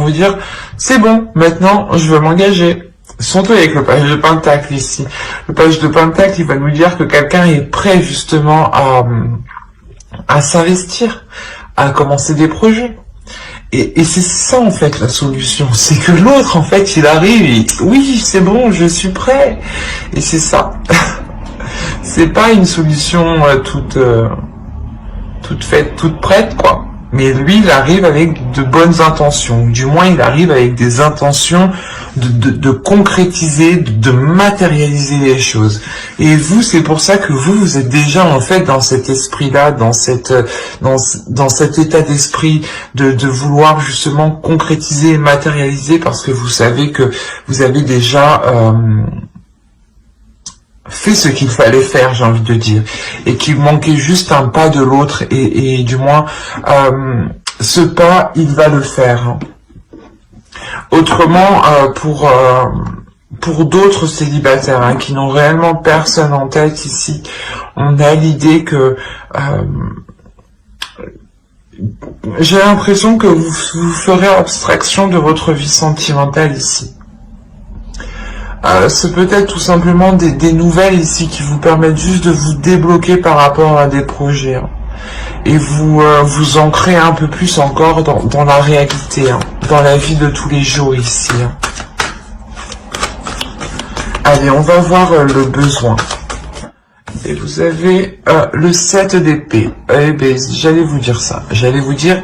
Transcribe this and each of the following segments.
vous dire, c'est bon, maintenant, je veux m'engager. Surtout avec le page de Pentacle ici. Le page de Pentacle, il va nous dire que quelqu'un est prêt justement à s'investir, à commencer des projets. Et c'est ça en fait la solution, c'est que l'autre en fait il arrive, oui c'est bon, je suis prêt, et c'est ça. C'est pas une solution toute faite, toute prête quoi. Mais lui il arrive avec de bonnes intentions, du moins il arrive avec des intentions de concrétiser, de matérialiser les choses. Et vous, c'est pour ça que vous êtes déjà en fait dans cet esprit-là, dans cet état d'esprit de vouloir justement concrétiser et matérialiser, parce que vous savez que vous avez déjà fait ce qu'il fallait faire, j'ai envie de dire, et qu'il manquait juste un pas de l'autre, et du moins ce pas, il va le faire. Autrement, pour d'autres célibataires hein, qui n'ont réellement personne en tête ici, on a l'idée que j'ai l'impression que vous ferez abstraction de votre vie sentimentale ici. C'est peut-être tout simplement des nouvelles ici qui vous permettent juste de vous débloquer par rapport à des projets. Hein. Et vous ancrez un peu plus encore dans la réalité, hein, dans la vie de tous les jours ici. Hein. Allez, on va voir le besoin. Et vous avez le 7 d'épée. Eh ben, j'allais vous dire ça. J'allais vous dire,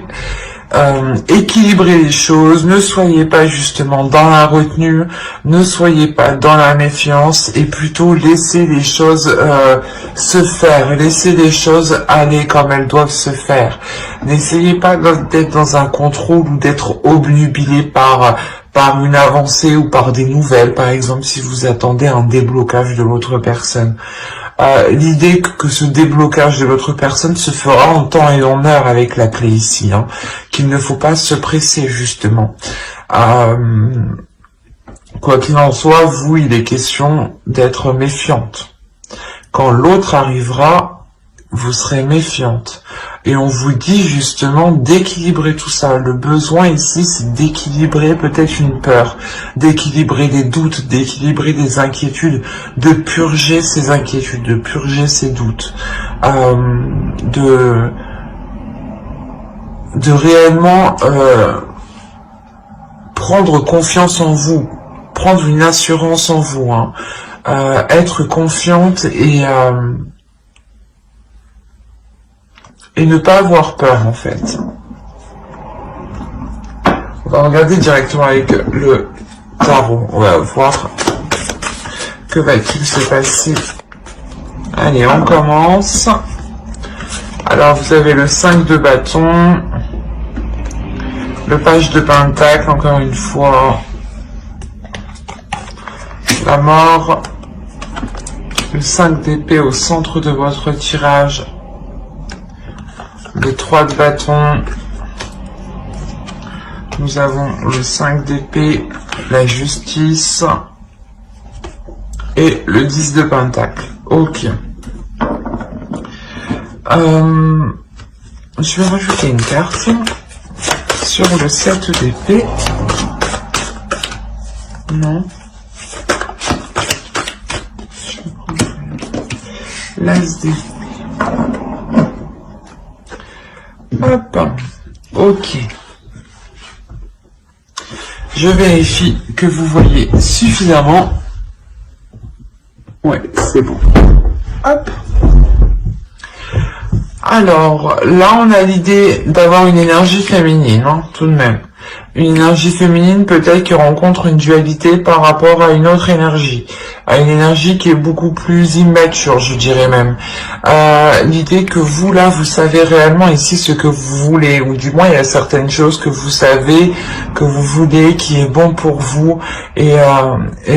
équilibrez les choses, ne soyez pas justement dans la retenue, ne soyez pas dans la méfiance, et plutôt laissez les choses se faire, laissez les choses aller comme elles doivent se faire. N'essayez pas d'être dans un contrôle ou d'être obnubilé par une avancée ou par des nouvelles, par exemple si vous attendez un déblocage de l'autre personne. L'idée que ce déblocage de l'autre personne se fera en temps et en heure avec la clé ici, hein, qu'il ne faut pas se presser justement. Quoi qu'il en soit, vous, il est question d'être méfiante. Quand l'autre arrivera, vous serez méfiante. Et on vous dit justement d'équilibrer tout ça. Le besoin ici, c'est d'équilibrer peut-être une peur, d'équilibrer des doutes, d'équilibrer des inquiétudes, de purger ces inquiétudes, de purger ces doutes, de réellement prendre confiance en vous, prendre une assurance en vous, hein, être confiante et ne pas avoir peur en fait. On va regarder directement avec le tarot. On va voir que va-t-il se passer. Allez, on commence. Alors vous avez le 5 de bâton, le page de pentacle encore une fois, la mort, le 5 d'épée au centre de votre tirage, le 3 de bâton, nous avons le 5 d'épée, la justice et le 10 de pentacle. Ok. Je vais rajouter une carte sur le 7 d'épée. Non. Je vais prendre l'as d'épée. Hop, ok. Je vérifie que vous voyez suffisamment. Ouais, c'est bon. Hop. Alors, là, on a l'idée d'avoir une énergie féminine, hein, tout de même. Une énergie féminine peut-être qui rencontre une dualité par rapport à une autre énergie. À une énergie qui est beaucoup plus immature, je dirais même. L'idée que vous, là, vous savez réellement ici ce que vous voulez, ou du moins il y a certaines choses que vous savez, que vous voulez, qui est bon pour vous, et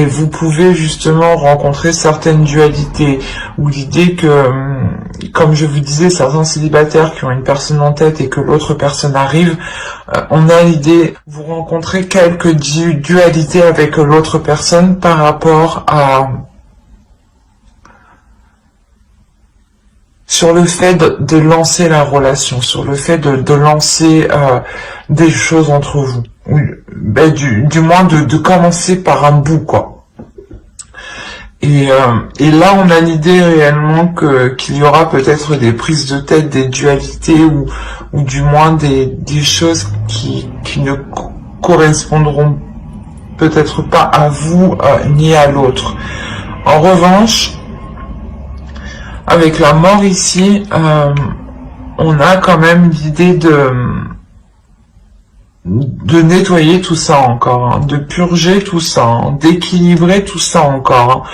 vous pouvez justement rencontrer certaines dualités, ou l'idée que, comme je vous disais, certains célibataires qui ont une personne en tête et que l'autre personne arrive, on a l'idée, vous rencontrez quelques dualités avec l'autre personne par rapport à sur le fait de lancer la relation, sur le fait de lancer des choses entre vous. ben, du moins de commencer par un bout, quoi. Et là, on a l'idée réellement qu'il y aura peut-être des prises de tête, des dualités ou du moins des choses qui ne correspondront peut-être pas à vous ni à l'autre. En revanche, avec la mort ici, on a quand même l'idée de nettoyer tout ça encore, hein, de purger tout ça, hein, d'équilibrer tout ça encore.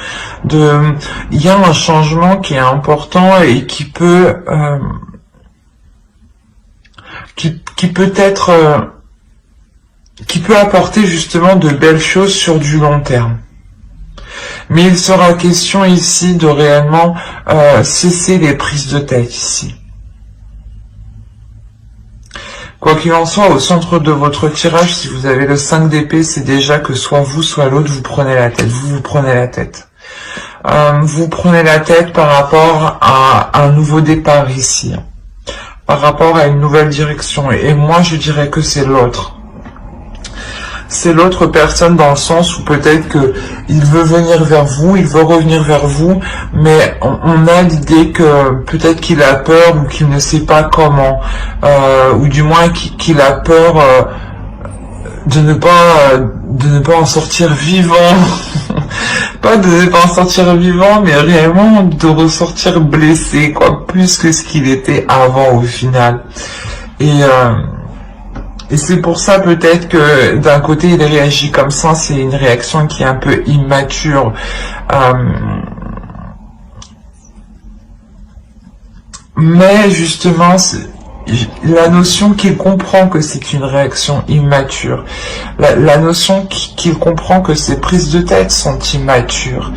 Hein, il y a un changement qui est important et qui peut qui peut apporter justement de belles choses sur du long terme. Mais il sera question ici de réellement cesser les prises de tête ici. Quoi qu'il en soit, au centre de votre tirage, si vous avez le 5 d'épée, c'est déjà que soit vous, soit l'autre, vous prenez la tête. Vous prenez la tête. Vous prenez la tête par rapport à un nouveau départ ici. Par rapport à une nouvelle direction. Et moi, je dirais que c'est l'autre. C'est l'autre personne dans le sens où peut-être que il veut venir vers vous, il veut revenir vers vous, mais on a l'idée que peut-être qu'il a peur ou qu'il ne sait pas comment, ou du moins qu'il a peur de ne pas en sortir vivant. Pas de ne pas en sortir vivant, mais réellement de ressortir blessé, quoi, plus que ce qu'il était avant au final. Et c'est pour ça peut-être que d'un côté il réagit comme ça, c'est une réaction qui est un peu immature. Mais justement, la notion qu'il comprend que c'est une réaction immature, la notion qu'il comprend que ses prises de tête sont immatures,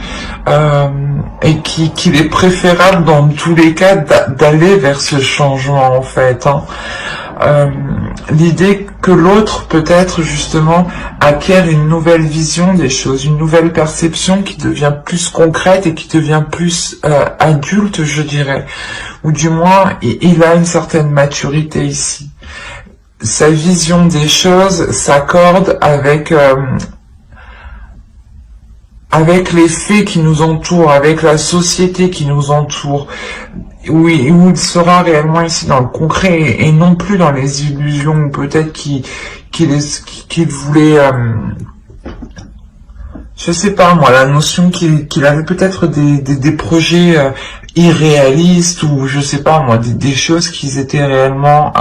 et qu'il est préférable dans tous les cas d'aller vers ce changement en fait. Hein. L'idée que l'autre peut-être justement acquiert une nouvelle vision des choses, une nouvelle perception qui devient plus concrète et qui devient plus adulte, je dirais, ou du moins il a une certaine maturité ici. Sa vision des choses s'accorde avec les faits qui nous entourent, avec la société qui nous entoure, où il sera réellement ici dans le concret et non plus dans les illusions, ou peut-être qu'il voulait, je sais pas moi, la notion qu'il avait peut-être des projets irréalistes, ou je sais pas moi, des choses qui étaient réellement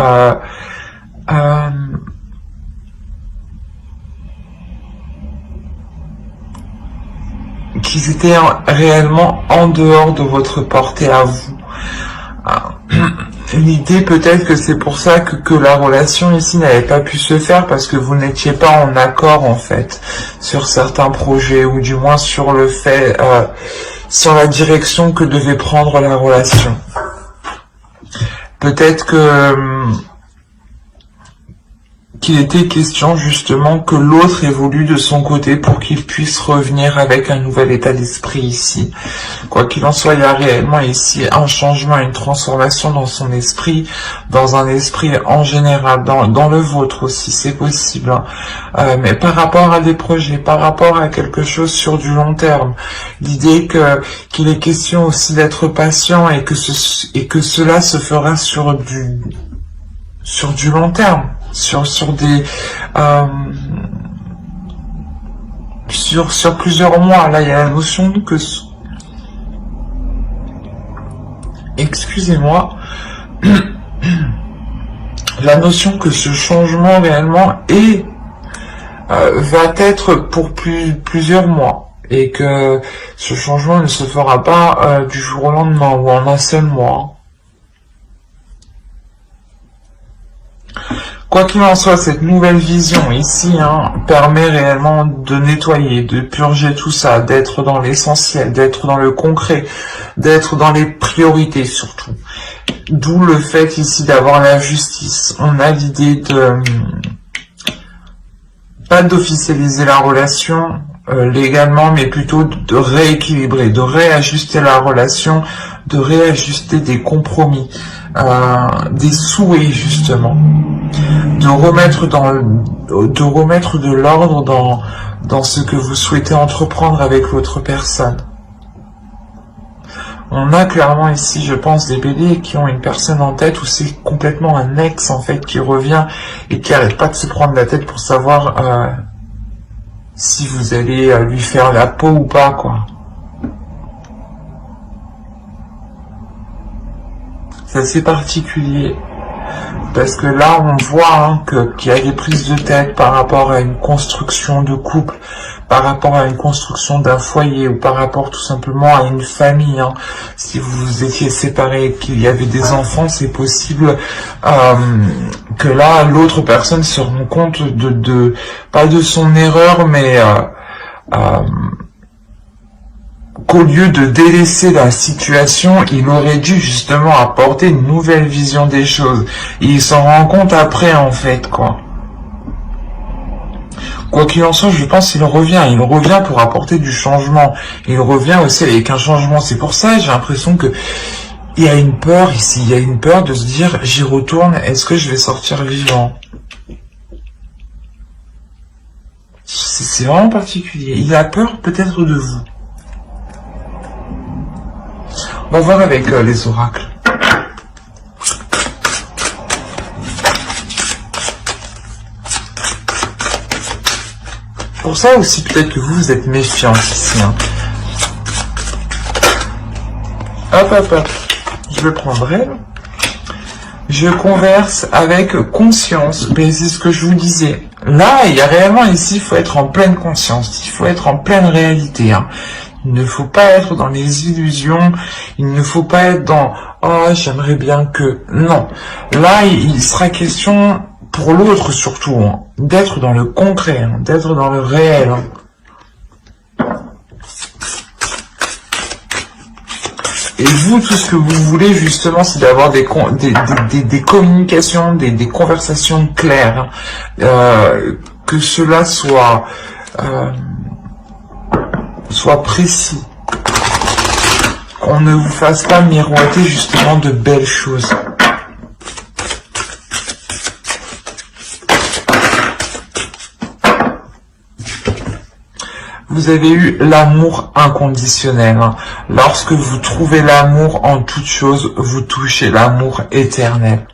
réellement en dehors de votre portée à vous. L'idée peut-être que c'est pour ça que la relation ici n'avait pas pu se faire, parce que vous n'étiez pas en accord en fait sur certains projets, ou du moins sur le fait, sur la direction que devait prendre la relation. Peut-être qu'il était question justement que l'autre évolue de son côté pour qu'il puisse revenir avec un nouvel état d'esprit ici. Quoi qu'il en soit, il y a réellement ici un changement, une transformation dans son esprit, dans un esprit en général, dans le vôtre aussi, c'est possible. Hein. Mais par rapport à des projets, par rapport à quelque chose sur du long terme, l'idée qu'il est question aussi d'être patient et que cela se fera sur du long terme. Sur plusieurs mois. Là, il y a la notion que... Excusez-moi. La notion que ce changement réellement va être pour plusieurs mois. Et que ce changement ne se fera pas du jour au lendemain ou en un seul mois. Quoi qu'il en soit, cette nouvelle vision ici permet réellement de nettoyer, de purger tout ça, d'être dans l'essentiel, d'être dans le concret, d'être dans les priorités surtout. D'où le fait ici d'avoir la justice. On a l'idée pas d'officialiser la relation légalement, mais plutôt de rééquilibrer, de réajuster la relation, de réajuster des compromis. des souhaits justement, de remettre de l'ordre dans ce que vous souhaitez entreprendre avec l'autre personne. On a clairement ici, je pense, des béliers qui ont une personne en tête où c'est complètement un ex en fait qui revient et qui arrête pas de se prendre la tête pour savoir si vous allez lui faire la peau ou pas, quoi. C'est assez particulier. Parce que là, on voit qu'il y a des prises de tête par rapport à une construction de couple, par rapport à une construction d'un foyer, ou par rapport tout simplement à une famille. Si vous étiez séparés et qu'il y avait des enfants, c'est possible que là, l'autre personne se rend compte pas de son erreur, mais qu'au lieu de délaisser la situation, il aurait dû justement apporter une nouvelle vision des choses. Et il s'en rend compte après, en fait, quoi. Quoi qu'il en soit, je pense qu'il revient. Il revient pour apporter du changement. Il revient aussi avec un changement. C'est pour ça, j'ai l'impression que il y a une peur ici. Il y a une peur de se dire, j'y retourne, est-ce que je vais sortir vivant? C'est vraiment particulier. Il a peur peut-être de vous. On va voir avec les oracles. Pour ça aussi, peut-être que vous êtes méfiant ici. Hop, hop, hop. Je le prendrai. Je converse avec conscience. Mais c'est ce que je vous disais. Là, il y a réellement ici, il faut être en pleine conscience. Il faut être en pleine réalité. Il ne faut pas être dans les illusions, il ne faut pas être dans « Oh, j'aimerais bien que... » Non. Là, il sera question, pour l'autre surtout, d'être dans le concret, d'être dans le réel. Et vous, tout ce que vous voulez, justement, c'est d'avoir des communications, des conversations claires. Que cela soit précis. Qu'on ne vous fasse pas miroiter justement de belles choses. Vous avez eu l'amour inconditionnel. Lorsque vous trouvez l'amour en toute chose, vous touchez l'amour éternel.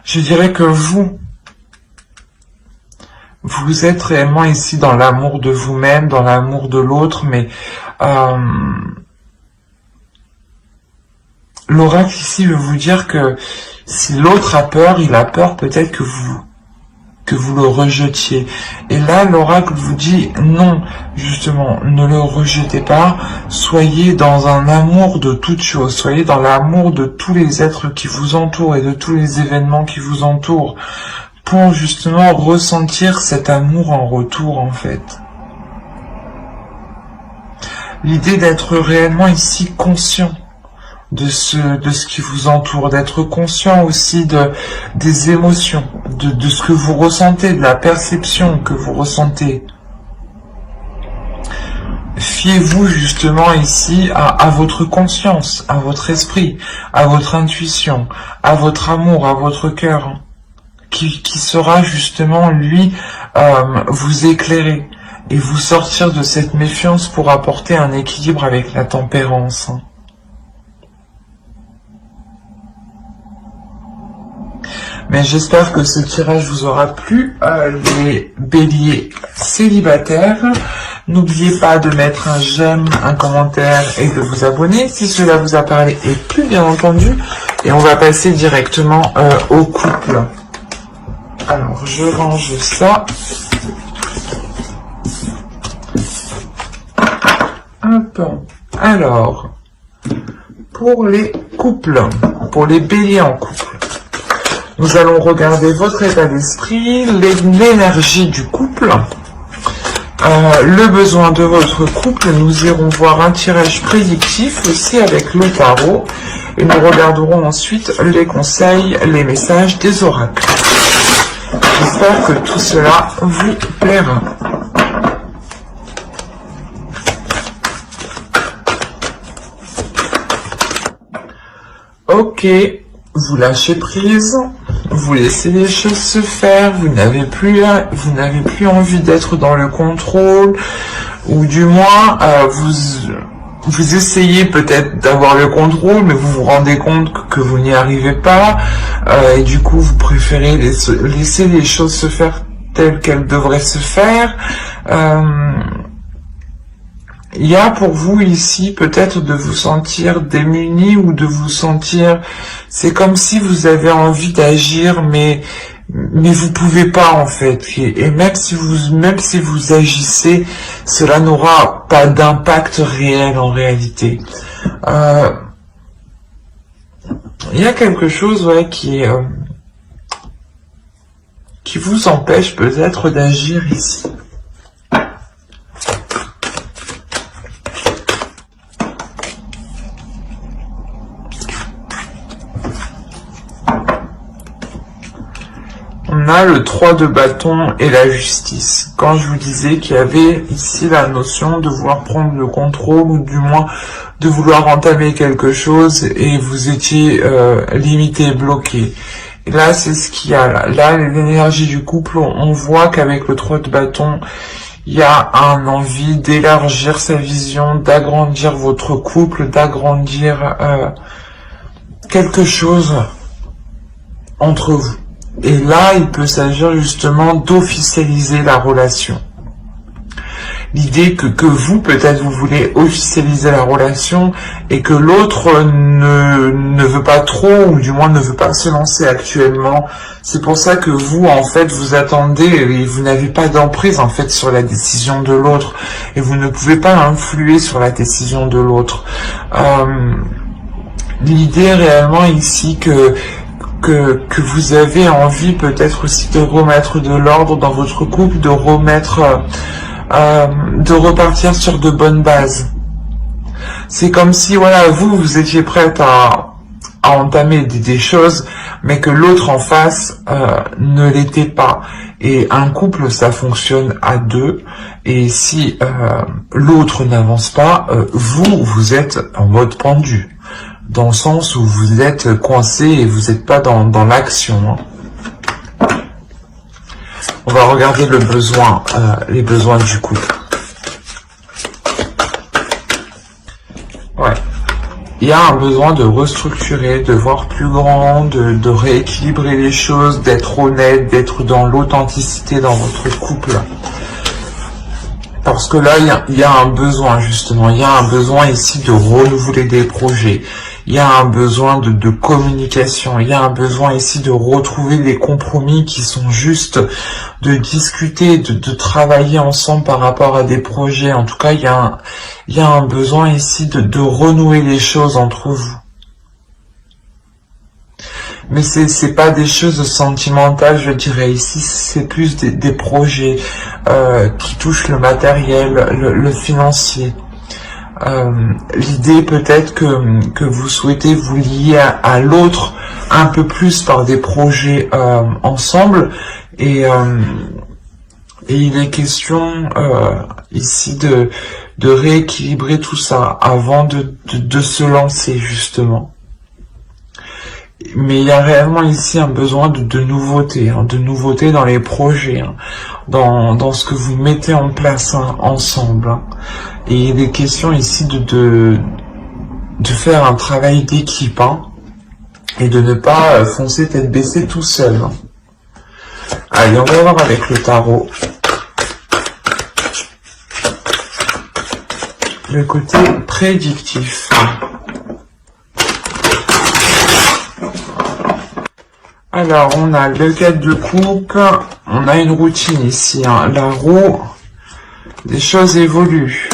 Je dirais que vous êtes réellement ici dans l'amour de vous-même, dans l'amour de l'autre, mais l'oracle ici veut vous dire que si l'autre a peur, il a peur peut-être que vous le rejetiez. Et là, l'oracle vous dit non, justement, ne le rejetez pas, soyez dans un amour de toutes choses, soyez dans l'amour de tous les êtres qui vous entourent et de tous les événements qui vous entourent, pour justement ressentir cet amour en retour, en fait. L'idée d'être réellement ici conscient de ce qui vous entoure, d'être conscient aussi des émotions, de ce que vous ressentez, de la perception que vous ressentez. Fiez-vous justement ici à votre conscience, à votre esprit, à votre intuition, à votre amour, à votre cœur, qui sera justement, lui, vous éclairer et vous sortir de cette méfiance pour apporter un équilibre avec la tempérance. Mais j'espère que ce tirage vous aura plu, les béliers célibataires. N'oubliez pas de mettre un j'aime, un commentaire et de vous abonner si cela vous a parlé et plu, bien entendu. Et on va passer directement au couple. Alors, je range ça. Hop. Alors, pour les couples, pour les béliers en couple, nous allons regarder votre état d'esprit, l'énergie du couple, le besoin de votre couple. Nous irons voir un tirage prédictif aussi avec le tarot. Et nous regarderons ensuite les conseils, les messages des oracles. J'espère que tout cela vous plaira. Ok, vous lâchez prise, vous laissez les choses se faire, vous n'avez plus envie d'être dans le contrôle, ou du moins vous essayez peut-être d'avoir le contrôle, mais vous vous rendez compte que vous n'y arrivez pas, et du coup vous préférez laisser les choses se faire telles qu'elles devraient se faire. Il y a pour vous ici peut-être de vous sentir démuni ou de vous sentir, c'est comme si vous avez envie d'agir, mais vous pouvez pas en fait. Et même si vous agissez, cela n'aura pas d'impact réel en réalité. Il y a quelque chose qui vous empêche peut-être d'agir ici. On a le 3 de bâton et la justice. Quand je vous disais qu'il y avait ici la notion de vouloir prendre le contrôle ou du moins de vouloir entamer quelque chose et vous étiez limité, bloqué. Et là, c'est ce qu'il y a là. Là, l'énergie du couple, on voit qu'avec le 3 de bâton, il y a un envie d'élargir sa vision, d'agrandir votre couple, d'agrandir quelque chose entre vous. Et là, il peut s'agir justement d'officialiser la relation. L'idée que vous, peut-être, vous voulez officialiser la relation et que l'autre ne veut pas trop, ou du moins ne veut pas se lancer actuellement. C'est pour ça que vous, en fait, vous attendez et vous n'avez pas d'emprise, en fait, sur la décision de l'autre. Et vous ne pouvez pas influer sur la décision de l'autre. L'idée réellement ici que vous avez envie peut-être aussi de remettre de l'ordre dans votre couple, de repartir sur de bonnes bases. C'est comme si, voilà, vous étiez prête à entamer des choses, mais que l'autre en face ne l'était pas. Et un couple, ça fonctionne à deux, et si l'autre n'avance pas, vous êtes en mode pendu. Dans le sens où vous êtes coincé et vous n'êtes pas dans l'action. On va regarder le besoin, les besoins du couple. Ouais. Il y a un besoin de restructurer, de voir plus grand, de rééquilibrer les choses, d'être honnête, d'être dans l'authenticité dans votre couple. Parce que là, il y a un besoin justement, il y a un besoin ici de renouveler des projets. Il y a un besoin de communication, il y a un besoin ici de retrouver des compromis qui sont justes, de discuter, de travailler ensemble par rapport à des projets. En tout cas, il y a un besoin ici de renouer les choses entre vous. Mais c'est pas des choses sentimentales, je dirais. Ici, c'est plus des projets qui touchent le matériel, le financier. L'idée peut-être que vous souhaitez vous lier à l'autre un peu plus par des projets ensemble et il est question ici de rééquilibrer tout ça avant de se lancer justement. Mais il y a réellement ici un besoin de nouveauté, de nouveauté dans les projets, dans ce que vous mettez en place ensemble. Et il est question ici de faire un travail d'équipe et de ne pas foncer tête baissée tout seul. Allez, on va voir avec le tarot. Le côté prédictif. Alors, on a le 4 de coupe, on a une routine ici, la roue, les choses évoluent.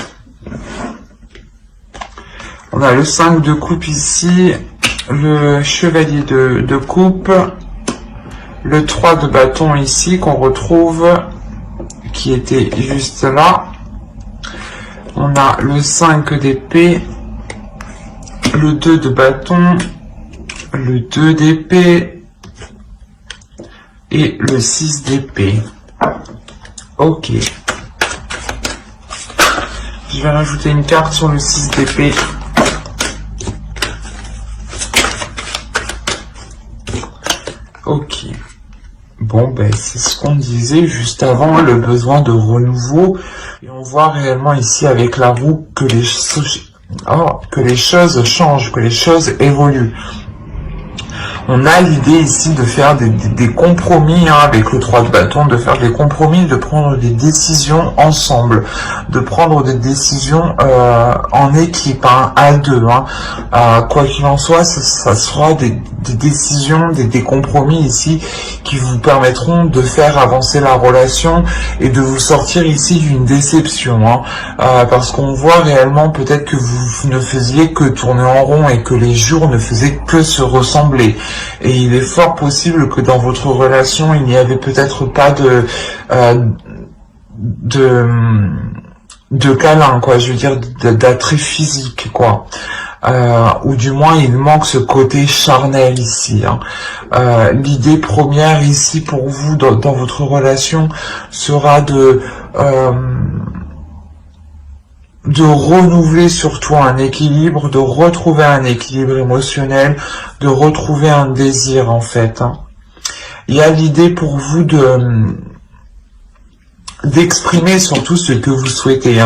On a le 5 de coupe ici, le chevalier de coupe, le 3 de bâton ici qu'on retrouve, qui était juste là. On a le 5 d'épée, le 2 de bâton, le 2 d'épée, et le 6 d'épée. Ok. Je vais rajouter une carte sur le 6 d'épée. Ok. Bon, ben, c'est ce qu'on disait juste avant, le besoin de renouveau. Et on voit réellement ici avec la roue que les choses changent, que les choses évoluent. On a l'idée ici de faire des compromis avec le 3 de bâton, de faire des compromis, de prendre des décisions ensemble, de prendre des décisions en équipe, à deux. Quoi qu'il en soit, ça sera des décisions, des compromis ici qui vous permettront de faire avancer la relation et de vous sortir ici d'une déception. Parce qu'on voit réellement peut-être que vous ne faisiez que tourner en rond et que les jours ne faisaient que se ressembler. Et il est fort possible que dans votre relation, il n'y avait peut-être pas de câlin, quoi. Je veux dire, d'attrait physique, quoi. Ou du moins, il manque ce côté charnel ici. L'idée première ici pour vous dans votre relation sera de renouveler surtout un équilibre, de retrouver un équilibre émotionnel, de retrouver un désir en fait. Il y a l'idée pour vous d'exprimer surtout ce que vous souhaitez.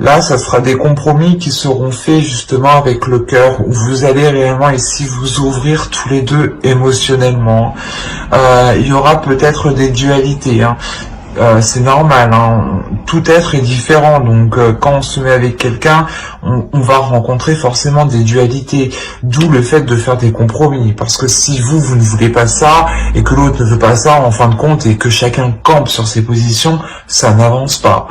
Là, ça sera des compromis qui seront faits justement avec le cœur, où vous allez réellement ici vous ouvrir tous les deux émotionnellement. Il y aura peut-être des dualités. C'est normal, tout être est différent, donc quand on se met avec quelqu'un, on va rencontrer forcément des dualités, d'où le fait de faire des compromis, parce que si vous ne voulez pas ça, et que l'autre ne veut pas ça, en fin de compte, et que chacun campe sur ses positions, ça n'avance pas.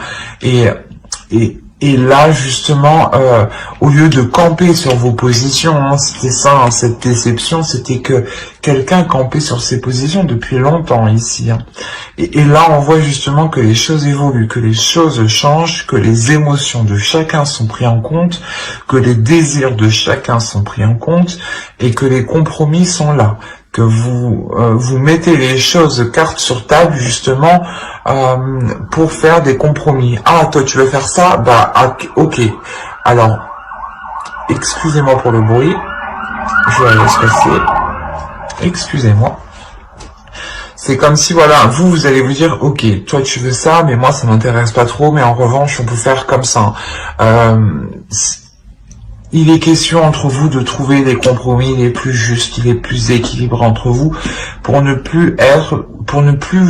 Et là, justement, au lieu de camper sur vos positions, c'était ça, cette déception, c'était que quelqu'un campait sur ses positions depuis longtemps ici. Et là, on voit justement que les choses évoluent, que les choses changent, que les émotions de chacun sont pris en compte, que les désirs de chacun sont pris en compte, et que les compromis sont là. Que vous mettez les choses carte sur table justement pour faire des compromis. Toi tu veux faire ça, ok. Alors excusez-moi pour le bruit, je vais aller se passer. Excusez-moi. C'est comme si voilà, vous allez vous dire ok, toi tu veux ça, mais moi ça m'intéresse pas trop, mais en revanche on peut faire comme ça. Il est question entre vous de trouver les compromis les plus justes, les plus équilibrés entre vous, pour ne plus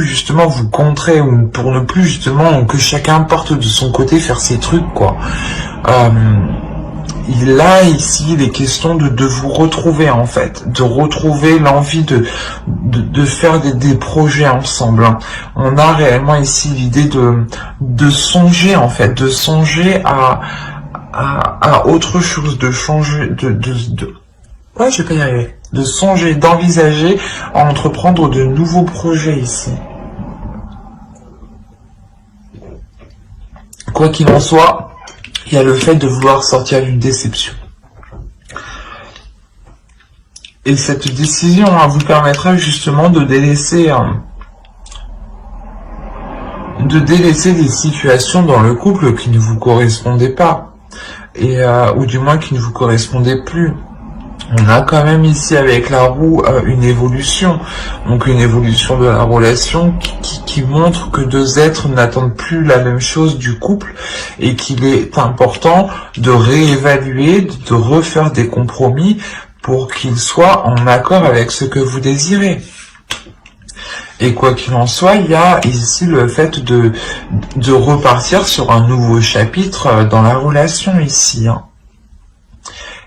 justement vous contrer, ou pour ne plus justement que chacun porte de son côté faire ses trucs, quoi. Là, ici, il est question de vous retrouver, en fait, de retrouver l'envie de faire des projets ensemble. On a réellement ici l'idée de songer, en fait, de songer à autre chose, de changer, ouais, je vais pas y arriver, de songer, d'envisager, à entreprendre de nouveaux projets ici. Quoi qu'il en soit, il y a le fait de vouloir sortir d'une déception. Et cette décision vous permettra justement de délaisser des situations dans le couple qui ne vous correspondaient pas. Ou du moins qui ne vous correspondait plus. On a quand même ici avec la roue une évolution, donc une évolution de la relation qui montre que deux êtres n'attendent plus la même chose du couple et qu'il est important de réévaluer, de refaire des compromis pour qu'ils soient en accord avec ce que vous désirez. Et quoi qu'il en soit, il y a ici le fait de repartir sur un nouveau chapitre dans la relation ici.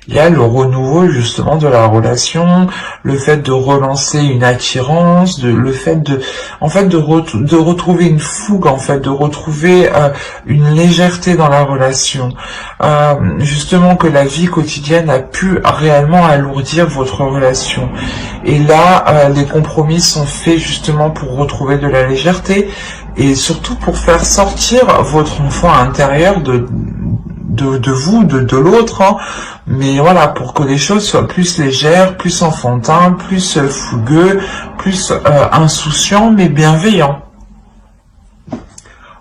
Il y a le renouveau justement de la relation, le fait de relancer une attirance, le fait de retrouver une fougue, en fait, de retrouver une légèreté dans la relation. Justement que la vie quotidienne a pu réellement alourdir votre relation. Et là, les compromis sont faits justement pour retrouver de la légèreté et surtout pour faire sortir votre enfant intérieur de vous, de l'autre, mais voilà, pour que les choses soient plus légères, plus enfantins, plus fougueux, plus insouciants, mais bienveillants.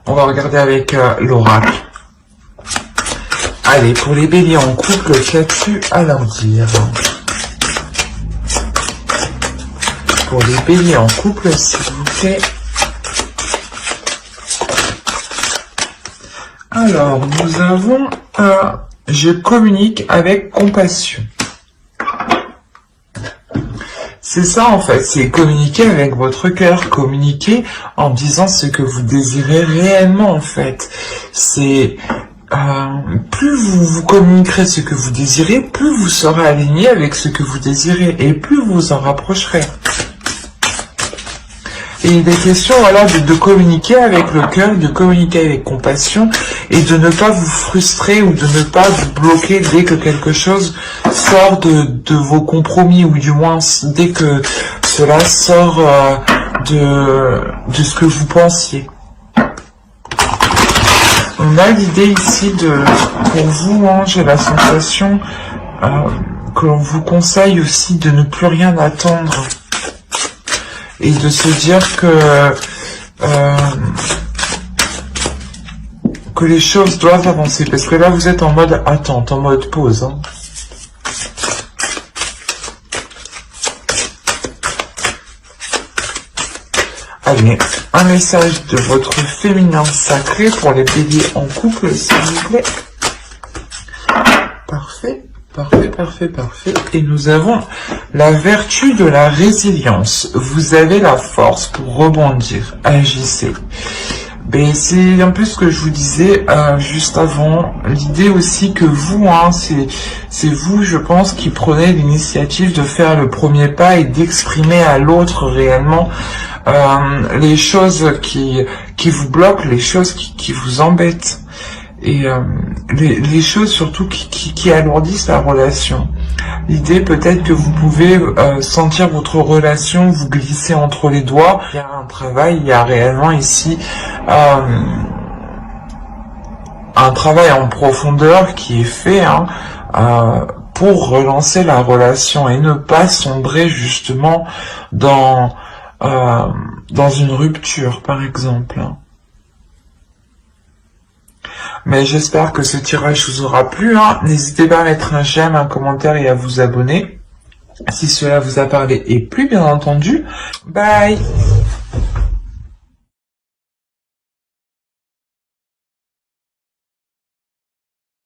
On va regarder avec l'oracle. Allez, pour les béliers en couple, qu'as-tu à leur dire ? pour les béliers en couple, s'il vous plaît. Alors, nous avons je communique avec compassion. C'est ça en fait, c'est communiquer avec votre cœur, communiquer en disant ce que vous désirez réellement en fait. C'est plus vous communiquerez ce que vous désirez, plus vous serez aligné avec ce que vous désirez et plus vous vous en rapprocherez. Et il est question voilà, de communiquer avec le cœur, de communiquer avec compassion et de ne pas vous frustrer ou de ne pas vous bloquer dès que quelque chose sort de vos compromis ou du moins dès que cela sort de ce que vous pensiez. On a l'idée ici pour vous, hein, j'ai la sensation que l'on vous conseille aussi de ne plus rien attendre. Et de se dire que les choses doivent avancer. Parce que là, vous êtes en mode attente, en mode pause. Hein. Allez, un message de votre féminin sacré pour les béliers en couple, s'il vous plaît. Parfait. Parfait, parfait, parfait. Et nous avons la vertu de la résilience. Vous avez la force pour rebondir. Agissez. Ben, c'est un peu ce que je vous disais juste avant. L'idée aussi que vous, hein, c'est vous, je pense, qui prenez l'initiative de faire le premier pas et d'exprimer à l'autre réellement les choses qui vous bloquent, les choses qui vous embêtent. Et les choses surtout qui alourdissent la relation. L'idée peut-être que vous pouvez sentir votre relation vous glisser entre les doigts. Il y a un travail, il y a réellement ici un travail en profondeur qui est fait hein, pour relancer la relation et ne pas sombrer justement dans une rupture par exemple. Mais j'espère que ce tirage vous aura plu. Hein. N'hésitez pas à mettre un j'aime, un commentaire et à vous abonner. Si cela vous a parlé et plus bien entendu. Bye!